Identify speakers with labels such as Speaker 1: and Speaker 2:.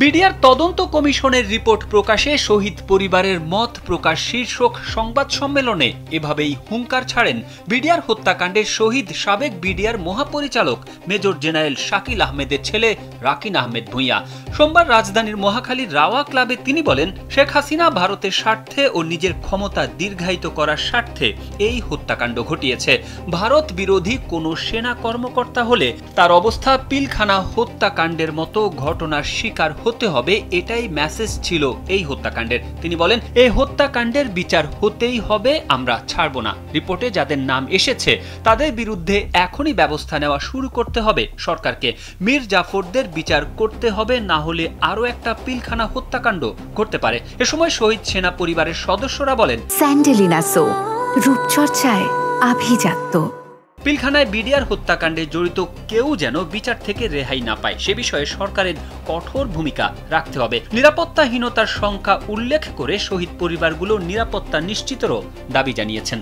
Speaker 1: BDR তদন্ত কমিশনের report প্রকাশে শহীদ পরিবারের মত প্রকাশ শীর্ষক সংবাদ সম্মেলনে এভাবেই হুঙ্কার ছাড়েন বিডিআর হত্যাকাণ্ডের শহীদ সাবেক বিডিআর মহাপরিচালক মেজর জেনারেল শাকিল আহমেদের ছেলে রাকিন আহমেদ ভূঁইয়া। সোমবার রাজধানীর মহাখালীর রাওয়া ক্লাবে তিনি বলেন, শেখ হাসিনা ভারতের স্বার্থে ও নিজের ক্ষমতা দীর্ঘায়িত করার স্বার্থে এই হত্যাকাণ্ড ঘটিয়েছে। ভারত বিরোধী কোনো সেনা কর্মকর্তা হলে তার অবস্থা পিলখানা হত্যাকাণ্ডের মতো ঘটনার শিকার হতে হবে, এটাই মেসেজ ছিল এই হত্যাকাণ্ডের। তিনি বলেন, এই হত্যাকাণ্ডের বিচার হতেই হবে, আমরা ছাড়ব না। রিপোর্টে যাদের নাম এসেছে তাদের বিরুদ্ধে এখনই ব্যবস্থা নেওয়া শুরু করতে হবে সরকারকে। মীর জাফরদের বিচার করতে হবে, না হলে আরো একটা পিলখানা হত্যাকাণ্ড ঘটতে পারে। এ সময় শহীদ সেনা পরিবারের সদস্যরা বলেন,
Speaker 2: স্যান্ডেলিনা সো, রূপচর্চায় আভিজাত্য।
Speaker 1: পিলখানায় বিডিআর হত্যাকাণ্ডে জড়িত কেউ যেন বিচার থেকে রেহাই না পায়, সে বিষয়ে সরকারের কঠোর ভূমিকা রাখতে হবে। নিরাপত্তাহীনতার সংখ্যা উল্লেখ করে শহীদ পরিবারগুলো নিরাপত্তা নিশ্চিতেরও দাবি জানিয়েছেন।